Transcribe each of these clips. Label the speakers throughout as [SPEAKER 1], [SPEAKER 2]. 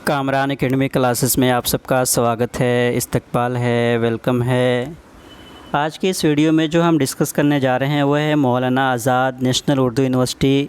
[SPEAKER 1] Kamran academy classes में आप सबका स्वागत है, इस्तकबाल है, वेलकम है। आज की इस वीडियो में जो हम डिस्कस करने जा रहे हैं वह है मौलाना आज़ाद नेशनल उर्दू यूनिवर्सिटी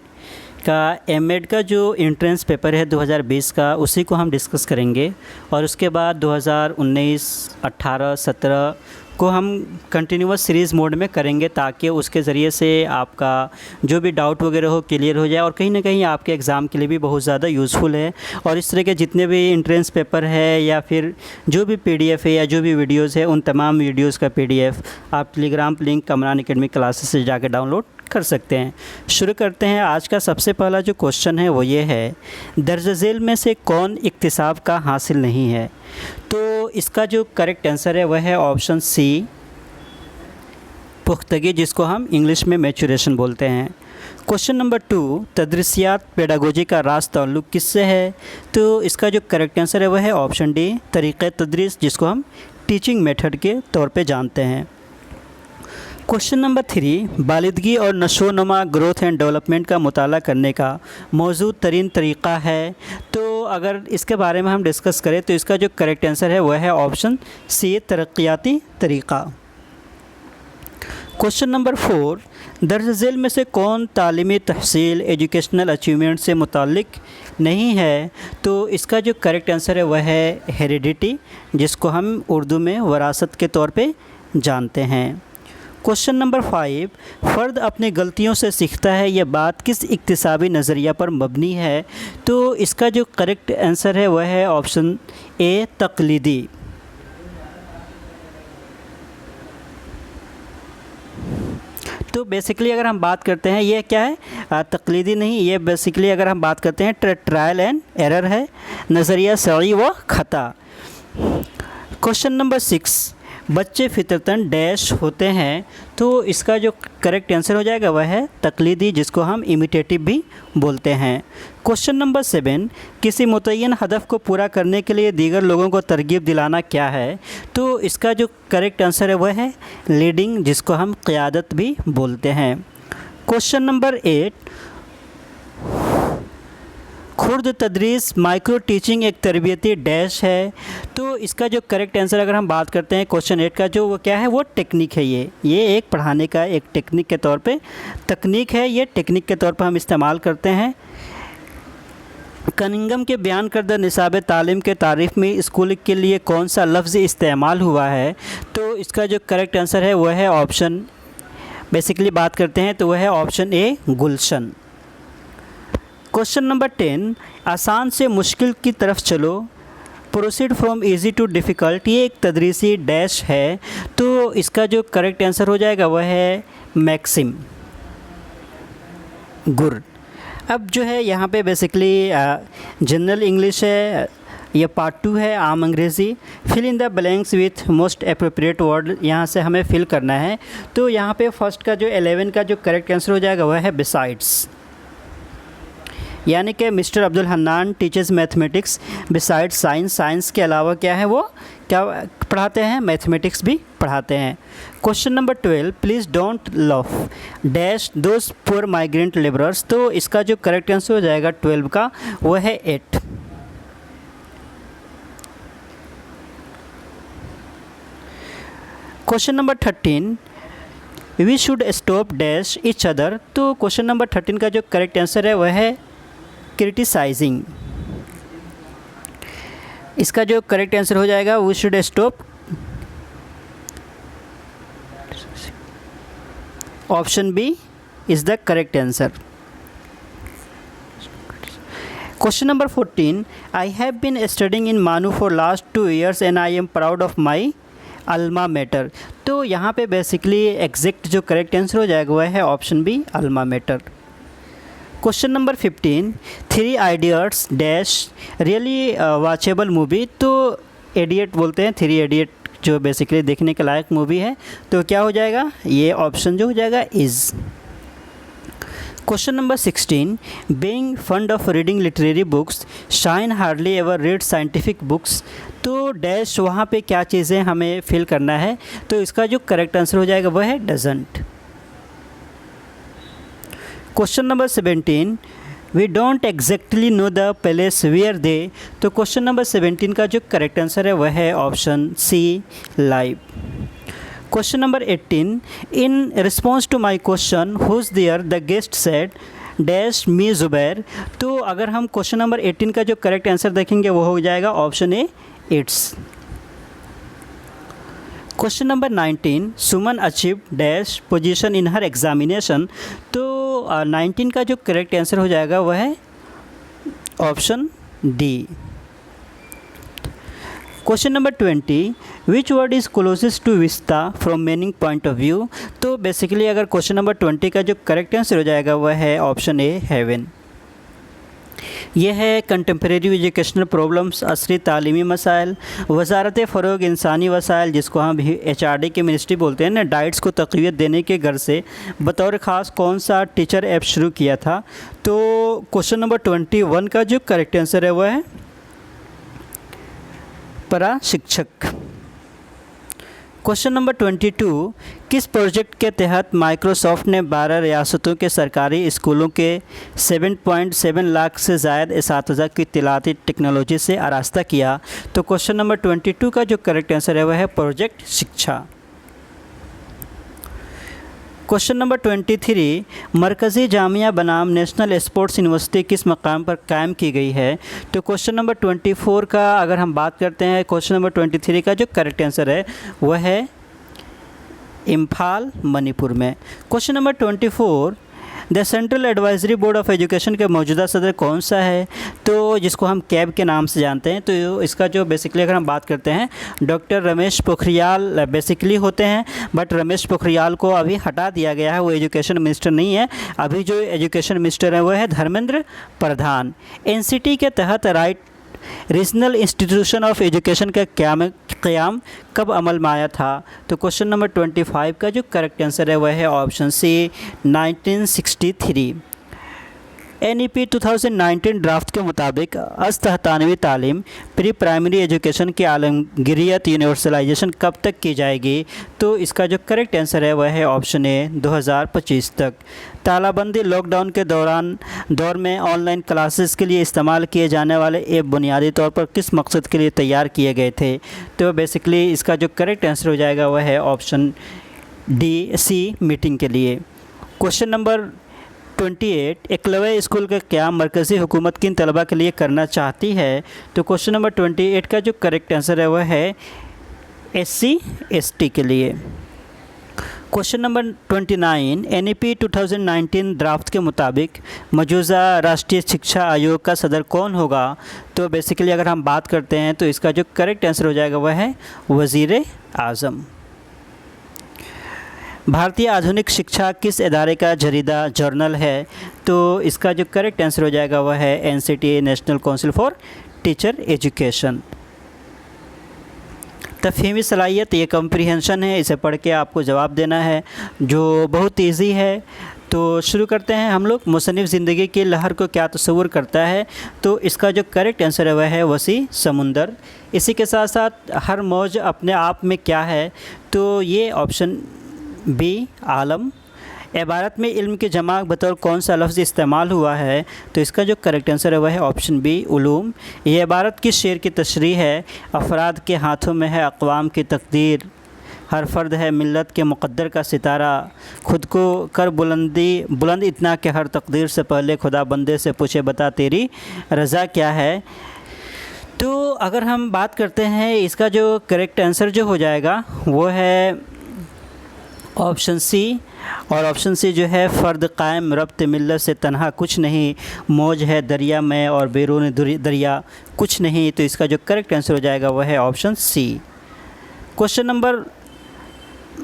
[SPEAKER 1] का एमएड का जो एंट्रेंस पेपर है 2020 का, उसी को हम डिस्कस करेंगे। और उसके बाद 2019, 18, 17 को हम कंटिन्यूअस सीरीज़ मोड में करेंगे ताकि उसके ज़रिए से आपका जो भी डाउट वगैरह हो क्लियर हो जाए और कहीं ना कहीं आपके एग्ज़ाम के लिए भी बहुत ज़्यादा यूज़फुल है। और इस तरह के जितने भी एंट्रेंस पेपर है या फिर जो भी पीडीएफ है या जो भी वीडियोज़ है, उन तमाम वीडियोज़ का पीडीएफ आप Telegram link Kamran academy classes से जाकर डाउनलोड कर सकते हैं। शुरू करते हैं। आज का सबसे पहला जो क्वेश्चन है वो ये है, दर्ज झेल में से कौन इक्तिसाब का हासिल नहीं है? तो इसका जो करेक्ट आंसर है वह है ऑप्शन सी, पुख्तगी, जिसको हम इंग्लिश में मैचुरेशन बोलते हैं। क्वेश्चन नंबर 2, तदरीसियात पेडागोजी का रास ताल्लुक़ किससे है? तो इसका जो करेक्ट आंसर है वह है ऑप्शन डी, तरीक़े तदरीस, जिसको हम टीचिंग मेथड के तौर पे जानते हैं। क्वेश्चन नंबर 3, बालिदगी और नशोनुमा ग्रोथ एंड डेवलपमेंट का मुताला करने का मौजूद तरीन तरीक़ा है। तो अगर इसके बारे में हम डिस्कस करें तो इसका जो करेक्ट आंसर है वह है ऑप्शन सी, तरक्याती तरीक़ा। क्वेश्चन नंबर 4, दर्ज झेल में से कौन तालीमी तहसील एजुकेशनल अचीवमेंट से मुताल्लिक़ नहीं है? तो इसका जो करेक्ट आंसर है वह है हेरिडिटी, जिसको हम उर्दू में वरासत के तौर पे जानते हैं। क्वेश्चन नंबर 5, फ़र्द अपनी गलतियों से सीखता है, यह बात किस इक्तिसाबी नज़रिया पर मबनी है? तो इसका जो करेक्ट आंसर है वह है ऑप्शन ए, तक़लीदी। तो बेसिकली अगर हम बात करते हैं, ये क्या है, तक़लीदी नहीं, ये बेसिकली अगर हम बात करते हैं ट्रायल एंड एरर है, नज़रिया सही व ख़ता। क्वेश्चन नंबर 6, बच्चे फितरतन डैश होते हैं। तो इसका जो करेक्ट आंसर हो जाएगा वह है तक़लीदी, जिसको हम इमिटेटिव भी बोलते हैं। क्वेश्चन नंबर 7, किसी मुतय्यन हदफ को पूरा करने के लिए दीगर लोगों को तरगीब दिलाना क्या है? तो इसका जो करेक्ट आंसर है वह है लीडिंग, जिसको हम क़यादत भी बोलते हैं। क्वेश्चन नंबर 8, खुर्द तदरीस माइक्रो टीचिंग एक तरबियती डैश है। तो इसका जो करेक्ट आंसर अगर हम बात करते हैं क्वेश्चन 8 का, जो वो क्या है, वो टेक्निक है। ये एक पढ़ाने का एक टेक्निक के तौर पे तकनीक है, ये टेक्निक के तौर पर हम इस्तेमाल करते हैं। कनिंगम के बयान करदा निसाब तालीम के तारीफ़ में स्कूल के लिए कौन सा लफ्ज़ इस्तेमाल हुआ है? तो इसका जो करेक्ट आंसर है वह है ऑप्शन, बेसिकली बात करते हैं तो वह है ऑप्शन ए, गुलशन। क्वेश्चन नंबर 10, आसान से मुश्किल की तरफ चलो, proceed from easy too difficult, ये एक तदरीसी डैश है। तो इसका जो करेक्ट आंसर हो जाएगा वह है मैक्सिम, गुड। अब जो है यहाँ पे बेसिकली जनरल इंग्लिश है, ये पार्ट 2 है, आम अंग्रेज़ी। Fill in the blanks with most appropriate word, यहाँ से हमें फिल करना है। तो यहाँ पे फर्स्ट का जो 11 का जो करेक्ट आंसर हो जाएगा वह है बिसाइड्स, यानी कि mister Abdul Hannan teachers mathematics besides science, science के अलावा क्या है, वो क्या पढ़ाते हैं, मैथमेटिक्स भी पढ़ाते हैं। Question number 12, please don't love dash those poor migrant labourers. तो इसका जो करेक्ट आंसर हो जाएगा 12 का वो है 8। Question number 13, we should stop dash each other. तो क्वेश्चन नंबर 13 का जो करेक्ट आंसर है वह है क्रिटिसाइजिंग। इसका जो करेक्ट आंसर हो जाएगा we should stop, option B is the correct answer. Question number 14, I have been studying in MANUU for last 2 years and I am proud of my alma mater. तो यहाँ पे बेसिकली एग्जैक्ट जो correct answer हो जाएगा वह है option B, alma mater. Question number 15, 3 Idiots dash really watchable movie. तो idiot बोलते हैं, 3 Idiot जो बेसिकली देखने के लायक मूवी है। तो क्या हो जाएगा, ये ऑप्शन जो हो जाएगा is. Question number 16, being fund of reading literary books shine hardly ever read scientific books. तो डैश वहाँ पे क्या चीज़ें हमें फिल करना है? तो इसका जो करेक्ट आंसर हो जाएगा वह है doesn't. Question number 17, we don't exactly know the place where they. तो क्वेश्चन नंबर 17 का जो करेक्ट आंसर है वह है option C, live. Question number 18, in response to my question who's there the guest said dash me Zubair. तो अगर हम question number 18 का जो करेक्ट आंसर देखेंगे वो हो जाएगा option A, it's. Question number 19, Suman achieve dash position in her examination. तो 19 का जो करेक्ट आंसर हो जाएगा वह है option D. Question number 20, which word is closest to vista from meaning point of view. तो बेसिकली अगर क्वेश्चन नंबर 20 का जो करेक्ट आंसर हो जाएगा वह है ऑप्शन ए, हेवन। यह है कंटेम्प्रेरी एजुकेशनल प्रॉब्लम्स, असरी तालीमी मसाइल, वजारत फ़रोग इंसानी वसाइल जिसको हम HRD की मिनिस्ट्री बोलते हैं ना, डाइट्स को तक़वियत देने के घर से बतौर ख़ास कौन सा टीचर ऐप शुरू किया था। तो क्वेश्चन नंबर 21 का जो करेक्ट आंसर है वह है प्रशिक्षक। क्वेश्चन नंबर 22, किस प्रोजेक्ट के तहत माइक्रोसॉफ्ट ने 12 रियासतों के सरकारी स्कूलों के 7.7 लाख से ज़ायद इसातिज़ा की तिलाती टेक्नोलॉजी से आरास्ता किया। तो क्वेश्चन नंबर 22 का जो करेक्ट आंसर है वह है प्रोजेक्ट शिक्षा। क्वेश्चन नंबर 23, मरकज़ी जामिया बनाम नेशनल स्पोर्ट्स यूनिवर्सिटी किस मकाम पर कायम की गई है। तो क्वेश्चन नंबर 24 का अगर हम बात करते हैं, क्वेश्चन नंबर 23 का जो करेक्ट आंसर है वह है इम्फाल, मणिपुर में। Question number 24, the central advisory board of education के मौजूदा सदर कौन सा है। तो जिसको हम कैब के नाम से जानते हैं। तो इसका जो बेसिकली अगर हम बात करते हैं, डॉक्टर रमेश पोखरियाल बेसिकली होते हैं, बट रमेश पोखरियाल को अभी हटा दिया गया है, वो एजुकेशन मिनिस्टर नहीं है। अभी जो एजुकेशन मिनिस्टर है वो है धर्मेंद्र प्रधान। NCT के तहत right regional institution of education का क़याम कब अमल में आया था। तो क्वेश्चन नंबर 25 का जो करेक्ट आंसर है वह है ऑप्शन सी, 1963। NEP 2019 ड्राफ्ट के मुताबिक अस्तहतानवी तालीम प्री प्राइमरी एजुकेशन की आलमगीरियत यूनिवर्सलाइजेशन कब तक की जाएगी। तो इसका जो करेक्ट आंसर है वह है ऑप्शन ए, 2025 तक। तालाबंदी लॉकडाउन के दौर में ऑनलाइन क्लासेस के लिए इस्तेमाल किए जाने वाले ऐप बुनियादी तौर पर किस मकसद के लिए तैयार किए गए थे। तो बेसिकली इसका जो करेक्ट आंसर हो जाएगा वह है ऑप्शन डी, सी, मीटिंग के लिए। क्वेश्चन नंबर 28, एकलव्य स्कूल का क्या मरकज़ी हुकूमत किन तलबा के लिए करना चाहती है। तो क्वेश्चन नंबर 28 का जो करेक्ट आंसर है वह है SC ST के लिए। क्वेश्चन नंबर 29, NEP 2019 ड्राफ्ट के मुताबिक मौजूदा राष्ट्रीय शिक्षा आयोग का सदर कौन होगा। तो बेसिकली अगर हम बात करते हैं तो इसका जो करेक्ट आंसर हो जाएगा वह है वज़ीर आज़म। भारतीय आधुनिक शिक्षा किस इदारे का जरीदा जर्नल है। तो इसका जो करेक्ट आंसर हो जाएगा वह है NCTA, National Council for Teacher Education. तफ़हीमी सलाहियत ये कम्प्रीहेंशन है, इसे पढ़ के आपको जवाब देना है जो बहुत ईजी है। तो शुरू करते हैं हम लोग। मुसन्निफ़ ज़िंदगी की लहर को क्या तस्वुर करता है। तो इसका जो करेक्ट आंसर है वह है वसी समुंदर। इसी के साथ साथ हर मौज अपने आप में क्या है। तो ये ऑप्शन बी, आलम। इबारत में इल्म की जमा बतौर कौन सा लफ्ज़ इस्तेमाल हुआ है। तो इसका जो करेक्ट आंसर है वह है ऑप्शन बी, उलूम। ये इबारत किस शेर की तशरीह है। अफराद के हाथों में है अक़वाम की तकदीर, हर फ़र्द है मिल्लत के मुक़द्दर का सितारा, ख़ुद को कर बुलंद इतना कि हर तकदीर से पहले खुदा बंदे से पूछे बता तेरी रज़ा क्या है। तो अगर हम बात करते हैं इसका जो करेक्ट आंसर जो हो जाएगा वो है ऑप्शन सी। और ऑप्शन सी जो है फ़र्द कायम रब्त मिल्लत से तन्हा कुछ नहीं, मौज है दरिया में और बैरून दरिया कुछ नहीं। तो इसका जो करेक्ट आंसर हो जाएगा वह है ऑप्शन सी। क्वेश्चन नंबर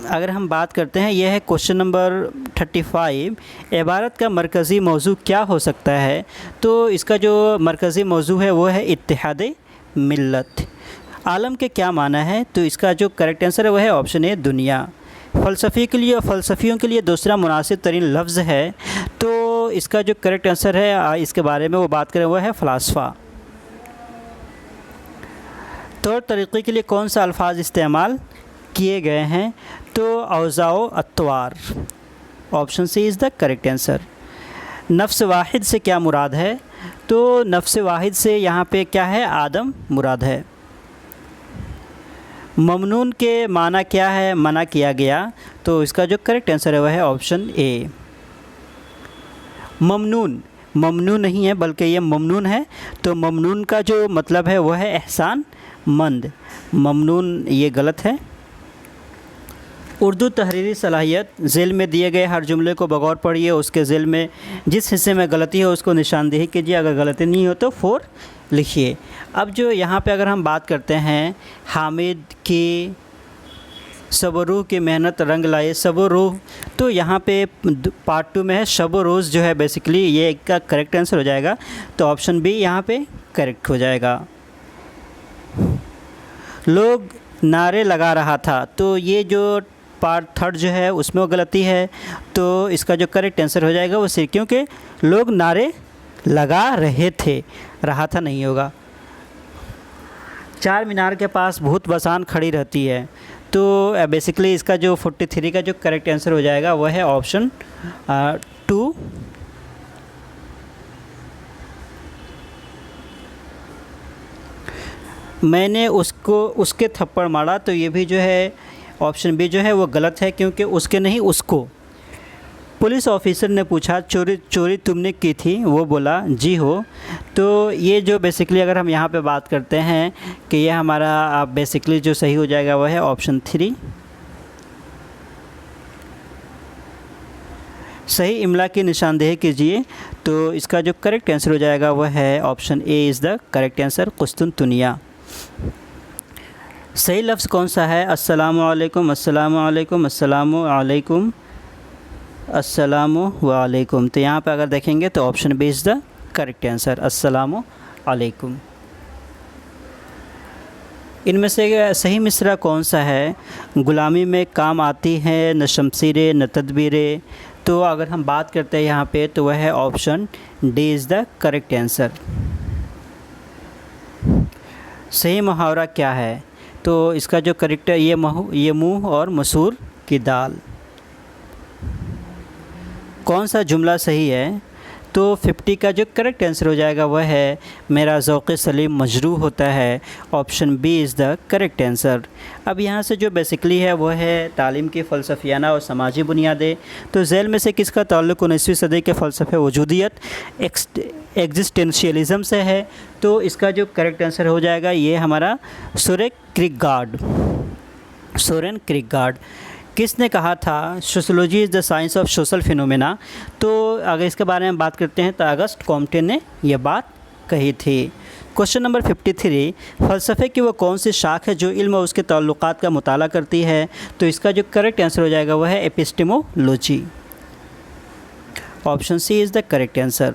[SPEAKER 1] अगर हम बात करते हैं यह है क्वेश्चन नंबर 35, इबारत का मरकज़ी मौजू क्या हो सकता है। तो इसका जो मरकज़ी मौजू है वो है इत्तेहाद मिल्लत। आलम के क्या माना है। तो इसका जो करेक्ट आंसर है वह है ऑप्शन ए, दुनिया। फ़लसफ़ी के लिए और फ़लसफ़ियों के लिए दूसरा मुनासिब तरीन लफ्ज़ है। तो इसका जो करेक्ट आंसर है इसके बारे में वो बात करें वह है फ़लासफ़ा। तौर तरीक़े के लिए कौन सा अल्फाज इस्तेमाल किए गए हैं। तो औज़ाओ अत्वार, option C is the correct answer. नफ्स वाहिद से क्या मुराद है? तो नफ्स वाहिद से यहाँ पे क्या है? आदम मुराद है। ममनून के माना क्या है? मना किया गया। तो इसका जो करेक्ट आंसर है वह है ऑप्शन ए। ममनून, ममनून नहीं है बल्कि ये ममनून है। तो ममनून का जो मतलब है वह है एहसान मंद। ममनून ये गलत है। उर्दू तहरीरी सलाहियत, ज़ेल में दिए गए हर जुमले को बगौर पढ़िए, उसके ज़ेल में जिस हिस्से में गलती हो उसको निशानदेही कीजिए, अगर गलती नहीं हो तो 4 लिखिए। अब जो यहाँ पे अगर हम बात करते हैं हामिद की शब-ओ-रूह की मेहनत रंग लाए, शब-ओ-रूह, तो यहाँ पे पार्ट 2 में है शब-ओ-रोज़ जो है बेसिकली ये एक का करेक्ट आंसर हो जाएगा। तो ऑप्शन बी यहाँ पे करेक्ट हो जाएगा। लोग नारे लगा रहा था, तो ये जो पार्ट 3 जो है उसमें वो गलती है। तो इसका जो करेक्ट आंसर हो जाएगा वो सिर्फ, क्योंकि लोग नारे लगा रहे थे, रहा था नहीं होगा। चार मीनार के पास भूत बसान खड़ी रहती है, तो बेसिकली इसका जो 43 का जो करेक्ट आंसर हो जाएगा वह है ऑप्शन 2। मैंने उसको उसके थप्पड़ मारा, तो ये भी जो है ऑप्शन बी जो है वो गलत है, क्योंकि उसके नहीं उसको। पुलिस ऑफिसर ने पूछा चोरी तुमने की थी? वो बोला जी हो। तो ये जो बेसिकली अगर हम यहाँ पे बात करते हैं कि ये हमारा बेसिकली जो सही हो जाएगा वह है ऑप्शन 3। सही इमला की निशानदेही कीजिए, तो इसका जो करेक्ट आंसर हो जाएगा वह है option A is the correct answer, कुस्तुनतुनिया। सही लफ्ज़ कौन सा है? अस्सलामु अलैकुम, अस्सलामु अलैकुम, अस्सलामु अलैकुम, अस्सलामु वालेकुम। तो यहाँ पे अगर देखेंगे तो option B is the correct answer, अस्सलामु अलैकुम। इनमें से सही मिसरा कौन सा है? ग़ुलामी में काम आती है न शमशीरें न तदबीरें। तो अगर हम बात करते हैं यहाँ पे तो वह है option D is the correct answer. सही मुहावरा क्या है? तो इसका जो करेक्ट है ये मुँह और मसूर की दाल। कौन सा जुमला सही है? तो 50 का जो करेक्ट आंसर हो जाएगा वह है मेरा ज़ौक़ सलीम मजरूह होता है, option B is the correct answer. अब यहाँ से जो बेसिकली है वह है तालीम की फ़लसफ़ियाना और समाजी बुनियादें। तो झेल में से किसका ताल्लुक़ 19वीं सदी के फ़लसफ़े वजूदियत एग्जिस्टेंशियलिज़म से है? तो इसका जो करेक्ट आंसर हो जाएगा ये हमारा सोरेन किरकेगार्ड। किसने कहा था sociology is the science of social phenomena? तो अगर इसके बारे में बात करते हैं तो अगस्त कॉम्टे ने यह बात कही थी। क्वेश्चन नंबर 53, फ़लसफ़े की वो कौन सी शाख है जो इल्म और उसके ताल्लुकात का मुताला करती है? तो इसका जो करेक्ट आंसर हो जाएगा वह है epistemology, option C is the correct answer.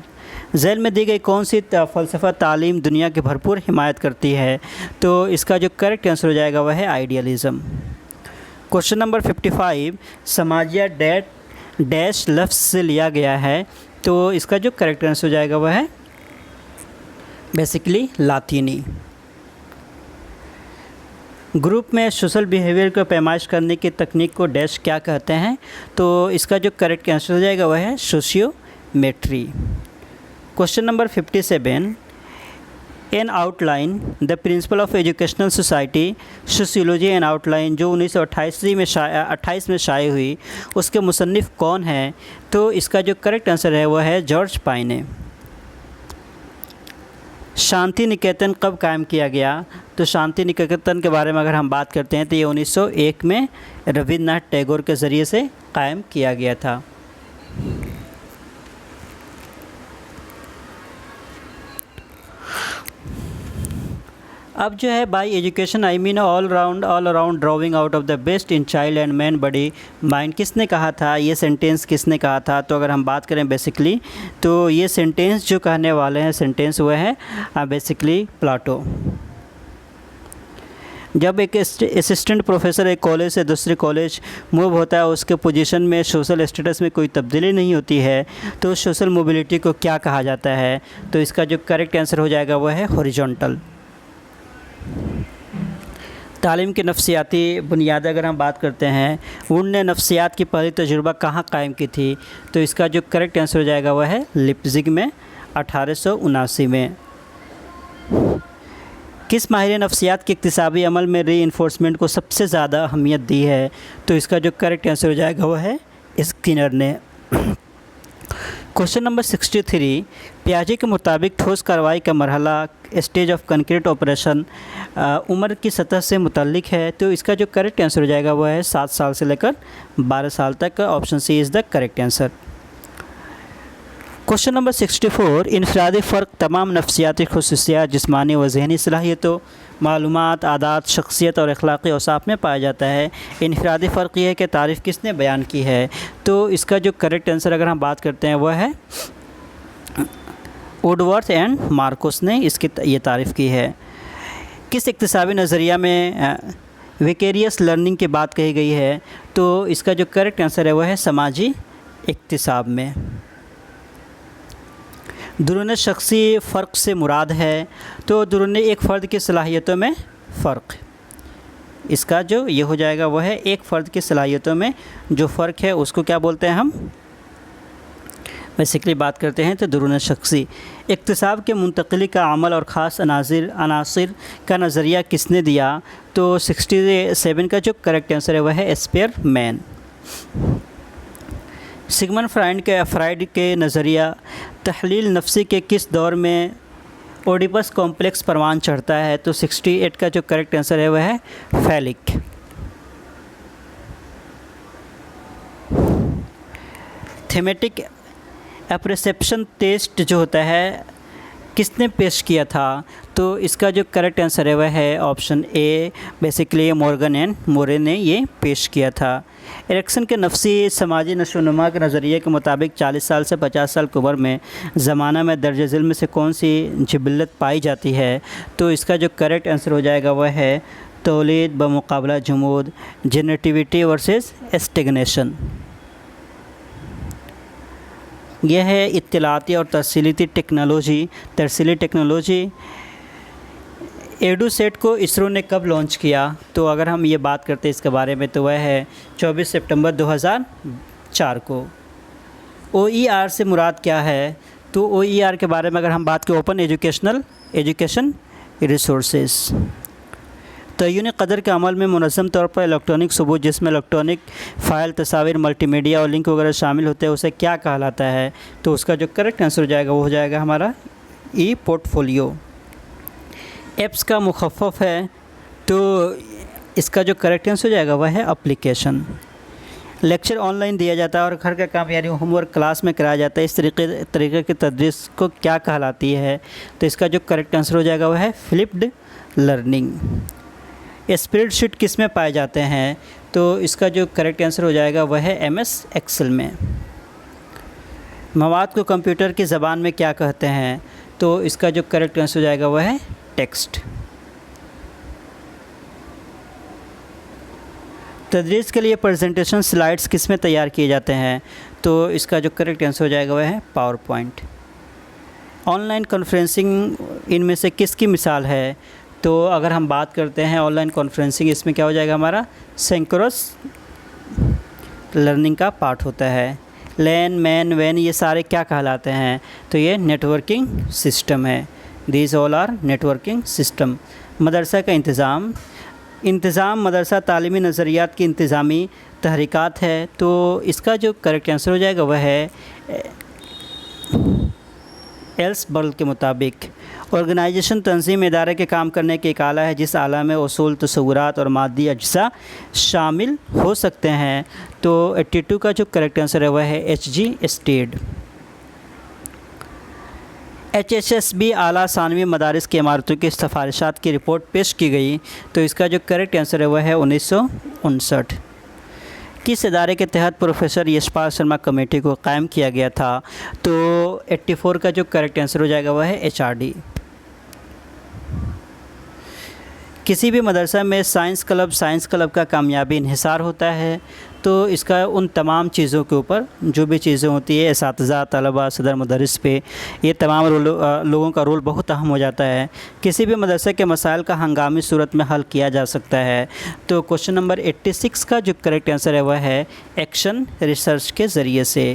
[SPEAKER 1] झेल में दी गई कौन सी फ़लसफ़ा तालीम दुनिया की भरपूर हिमायत करती है? तो इसका जो करेक्ट आंसर हो जाएगा वह है आइडियलिज़म। क्वेश्चन नंबर 55, समाजिया डैश लफ्ज़ से लिया गया है, तो इसका जो करेक्ट आंसर हो जाएगा वह है बेसिकली लातीनी। ग्रुप में सोशल बिहेवियर को पैमाइश करने की तकनीक को डैश क्या कहते हैं? तो इसका जो करेक्ट आंसर हो जाएगा वह है sociometry. Question number 57, N outline the principle of educational society sociology N outline जो 1928 में शाये हुई, उसके मुसन्निफ़ कौन हैं? तो इसका जो करेक्ट आंसर है वह है जॉर्ज पाइने। शांति निकेतन कब कायम किया गया? तो शांति निकेतन के बारे में अगर हम बात करते हैं तो ये 1901 में रविन्द्रनाथ टैगोर के ज़रिए से कायम किया गया था। अब जो है bye education I mean all around drawing out of the best in child and man body mind, किसने कहा था? ये सेंटेंस किसने कहा था? तो अगर हम बात करें बेसिकली तो ये सेंटेंस जो कहने वाले हैं सेंटेंस वह है बेसिकली प्लाटो। जब एक असिस्टेंट प्रोफेसर एक कॉलेज से दूसरे कॉलेज मूव होता है, उसके पोजीशन में सोशल स्टेटस में कोई तब्दीली नहीं होती है, तो सोशल मोबिलिटी को क्या कहा जाता है? तो इसका जो करेक्ट आंसर हो जाएगा वह है हॉरिजॉन्टल। तालीम की नफ्सियाती बुनियाद अगर हम बात करते हैं, वुड ने नफ्सियात की पहली तजुर्बा कहाँ कायम की थी? तो इसका जो करेक्ट आंसर हो जाएगा वह है लिप्जिग में 1879 में। किस माहिर नफ्सियात के इक्तिसाबी अमल में रीइंफोर्समेंट को सबसे ज़्यादा अहमियत दी है? तो इसका जो करेक्ट आंसर हो जाएगा वह है स्किनर ने। क्वेश्चन नंबर 63, पियाजे के मुताबिक ठोस कार्रवाई का मरहला स्टेज ऑफ कंक्रीट ऑपरेशन उम्र की सतह से मुतल्लिक है। तो इसका जो करेक्ट आंसर हो जाएगा वह है 7 साल से लेकर 12 साल तक। Option C is the correct answer. Question number 64, इनफरादी फ़र्क तमाम नफ्सियाती खुसूसियात, जिस्मानी व ज़हनी सलाहियतों, मालूमात, आदात, शख्सियत और अखलाक़ी औसाफ में पाया जाता है। इनफरादी फ़र्क ये है कि तारीफ़ किसने बयान की है? तो इसका जो करेक्ट आंसर अगर हम बात करते हैं वह है वुडवर्थ एंड मार्कोस ने इसकी ये तारीफ़ की है। किस इक्तिसाबी नज़रिया में विकेरियस लर्निंग की बात कही गई है? तो इसका जो करेक्ट आंसर है वह है समाजी इक्तिसाब में। दुरून शख्सी फ़र्क से मुराद है? तो दुरून एक फ़र्द की सलाहियतों में फ़र्क, इसका जो ये हो जाएगा वह है एक फ़र्द की सलाहियतों में जो फ़र्क है उसको क्या बोलते हैं हम? बेसिकली बात करते हैं तो दुरून शख्सी। इक्तिसाब के मुंतकिली का अमल और ख़ास अनासिर का नज़रिया किसने दिया? तो 67 का जो करेक्ट आंसर है वह है स्पेयरमैन। सिगमंड फ्राइड के नज़रिया तहलील नफ्सी के किस दौर में ओडिपस कॉम्प्लेक्स परवान चढ़ता है? तो 68 का जो करेक्ट आंसर है वह है फैलिक। थीमेटिक अप्रिसेप्शन टेस्ट जो होता है किसने पेश किया था? तो इसका जो करेक्ट आंसर है वह है option A, basically Morgan and Moore ने ये पेश किया था। एरिक्सन के नफ्सी समाजी नशोनुमा के नज़रिए के मुताबिक 40 साल से 50 साल की उम्र में ज़माना में दर्ज झिल में से कौन सी जिबिल्लत पाई जाती है? तो इसका जो करेक्ट आंसर हो जाएगा वह है तौलीद बमुकाबला जमूद, जेनरेटिविटी वर्सेस स्टेगनेशन। यह है इत्तलाती और तरसीली टेक्नोलॉजी। एडुसेट को इसरो ने कब लॉन्च किया? तो अगर हम ये बात करते हैं इसके बारे में तो वह है 24 सितंबर 2004 को। OER से मुराद क्या है? तो OER के बारे में अगर हम बात करें, ओपन एजुकेशन रिसोर्सेज। तय्युन क़दर के अमल में मुनज़्ज़म तौर पर इलेक्ट्रॉनिक सबूत, जिसमें इलेक्ट्रॉनिक फ़ाइल, तस्वीर, मल्टीमीडिया और लिंक वगैरह शामिल होते हैं, उसे क्या कहलाता है? तो उसका जो करेक्ट आंसर हो जाएगा वो हो जाएगा हमारा ई पोर्टफोलियो। ऐप्स का मुखफ़फ़ है? तो इसका जो करेक्ट आंसर हो जाएगा वह है एप्लीकेशन। लेक्चर ऑनलाइन दिया जाता है और घर का काम यानी होमवर्क क्लास में कराया जाता है, इस तरीके की तदरीस को क्या कहलाती है? तो इसका जो करेक्ट आंसर हो जाएगा वह है फ्लिप्ड लर्निंग। स्प्रेडशीट किस में पाए जाते हैं? तो इसका जो करेक्ट आंसर हो जाएगा वह है MS एक्सेल में। मवाद को कंप्यूटर की ज़बान में क्या कहते हैं? तो इसका जो करेक्ट आंसर हो जाएगा वह है टेक्स्ट। तदरीस के लिए प्रेजेंटेशन स्लाइड्स किस में तैयार किए जाते हैं? तो इसका जो करेक्ट आंसर हो जाएगा वह है पावर पॉइंट। ऑनलाइन कॉन्फ्रेंसिंग इनमें से किसकी मिसाल है? तो अगर हम बात करते हैं ऑनलाइन कॉन्फ्रेंसिंग, इसमें क्या हो जाएगा हमारा सिंक्रोनस लर्निंग का पार्ट होता है। लैन, मैन, वैन ये सारे क्या कहलाते हैं? तो ये नेटवर्किंग सिस्टम है। These all are networking system. मदरसा का इंतज़ाम मदरसा तालीमी नज़रियात की इंतज़ामी तहरीकात है। तो इसका जो करेक्ट आंसर हो जाएगा वह है एल्सबर्ग के मुताबिक। ऑर्गेनाइजेशन तंजीम इदारे के काम करने की एक आला है जिस आला में उसूल, तस्वुरात और मादी अज्जा शामिल हो सकते हैं। तो 82 का जो करेक्ट आंसर है वह है HG स्टेड। HSSB आला सानवी मदारिस की इमारतों की सिफारिशात की रिपोर्ट पेश की गई। तो इसका जो करेक्ट आंसर है वह है 1959। किस इदारे के तहत प्रोफेसर यशपाल शर्मा कमेटी को कायम किया गया था? तो 84 का जो करेक्ट आंसर हो जाएगा वह है HRD। किसी भी मदरसा में साइंस क्लब का कामयाबी इन्हिसार होता है, तो इसका उन तमाम चीज़ों के ऊपर जो भी चीज़ें होती है, इसातिज़ा, तलबा, सदर, मुदर्रिस पे ये तमाम लोगों का रोल बहुत अहम हो जाता है। किसी भी मदरसे के मसाइल का हंगामी सूरत में हल किया जा सकता है। तो क्वेश्चन नंबर 86 का जो करेक्ट आंसर है वह है एक्शन रिसर्च के ज़रिए से।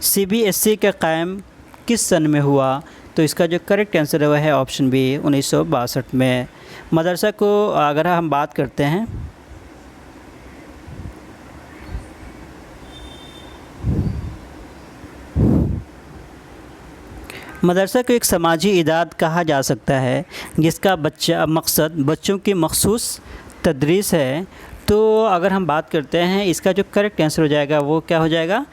[SPEAKER 1] CBSE का क़याम किस सन में हुआ? तो इसका जो करेक्ट आंसर है वह है ऑप्शन बी 1962 में। मदरसा को अगर हम बात करते हैं, मदरसा को एक समाजी इदाद कहा जा सकता है जिसका मकसद बच्चों की मखसूस तदरीस है। तो अगर हम बात करते हैं, इसका जो करेक्ट आंसर हो जाएगा वो क्या हो जाएगा?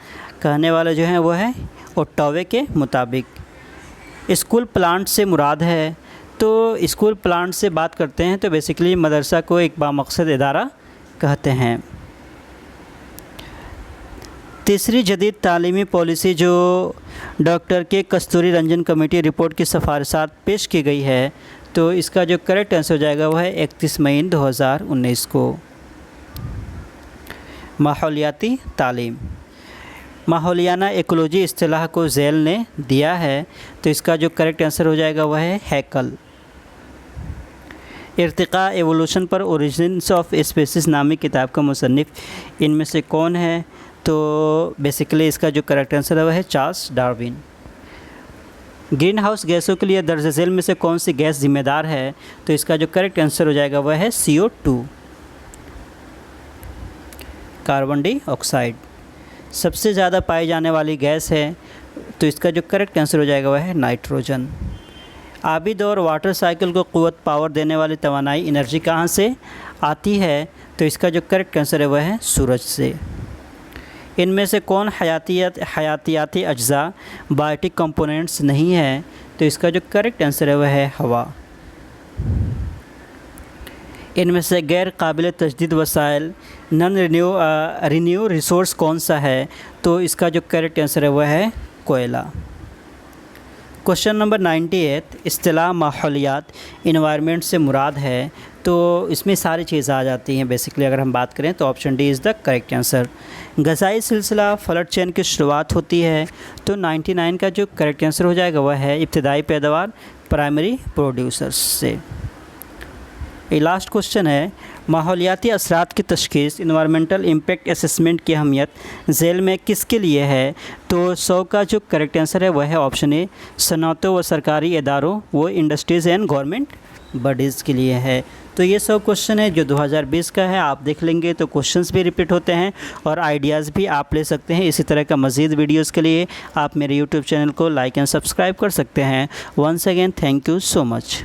[SPEAKER 1] कहने वाला जो है वो है ओट्टावे के मुताबिक। स्कूल प्लांट से मुराद है, तो स्कूल प्लांट से बात करते हैं तो बेसिकली मदरसा को एक बामकसद इदारा कहते हैं। तीसरी जदीद तालीमी पॉलिसी जो डॉक्टर के कस्तूरी रंजन कमेटी रिपोर्ट की सिफारिशात पेश की गई है, तो इसका जो करेक्ट आंसर हो जाएगा वह है 31 मई 2019 को। माहौलियाती तालीम, माहौलियाना इकोलॉजी इस्तिलाह को ज़ैल ने दिया है, तो इसका जो करेक्ट आंसर हो जाएगा वह है हैकल। इर्तिका एवोल्यूशन पर ओरिजिन्स ऑफ स्पीसीज़ नामी किताब का मुसन्निफ़ इनमें से कौन है? तो बेसिकली इसका जो करेक्ट आंसर है वह है चार्ल्स डार्विन। ग्रीन हाउस गैसों के लिए दर्ज झेल में से कौन सी गैस जिम्मेदार है? तो इसका जो करेक्ट आंसर हो जाएगा वह है CO2, कार्बन डाइऑक्साइड। सबसे ज़्यादा पाई जाने वाली गैस है, तो इसका जो करेक्ट आंसर हो जाएगा वह है नाइट्रोजन। आबी दौर वाटर साइकिल को क़ुव्वत पावर देने वाली तवानाई एनर्जी कहाँ से आती है? तो इसका जो करेक्ट आंसर है वह है सूरज से। इनमें से कौन हयातियाती अज्जा बायोटिक कंपोनेंट्स नहीं है? तो इसका जो करेक्ट आंसर है वह है हवा। इनमें से गैर काबिल तजदीद वसाइल नॉन रिन्यू रिसोर्स कौन सा है? तो इसका जो करेक्ट आंसर है वह है कोयला। क्वेश्चन नंबर 98, इस्तिलाह माहौलियात इन्वायरमेंट से मुराद है, तो इसमें सारी चीज़ें आ जाती हैं। बेसिकली अगर हम बात करें तो option D is the correct answer. ग़ज़ाई सिलसिला फलट चेन की शुरुआत होती है, तो 99 का जो करेक्ट आंसर हो जाएगा वह है इब्तिदाई पैदावार प्राइमरी प्रोड्यूसर्स से। ये लास्ट क्वेश्चन है, माहौलियाती असरात की तशख़ीस इन्वायरमेंटल इम्पैक्ट असेसमेंट की अहमियत झेल में किसके लिए है? तो 100 का जो करेक्ट आंसर है वह है ऑप्शन ए सनअतों व सरकारी इदारों वो इंडस्ट्रीज़ एंड गवर्नमेंट बॉडीज़ के लिए है। तो ये 100 क्वेश्चन है जो 2020 का है। आप देख लेंगे तो क्वेश्चंस भी रिपीट होते हैं और आइडियाज़ भी आप ले सकते हैं। इसी तरह का मज़ीद वीडियोज़ के लिए आप मेरे YouTube चैनल को लाइक एंड सब्सक्राइब कर सकते हैं। Once again thank you so much.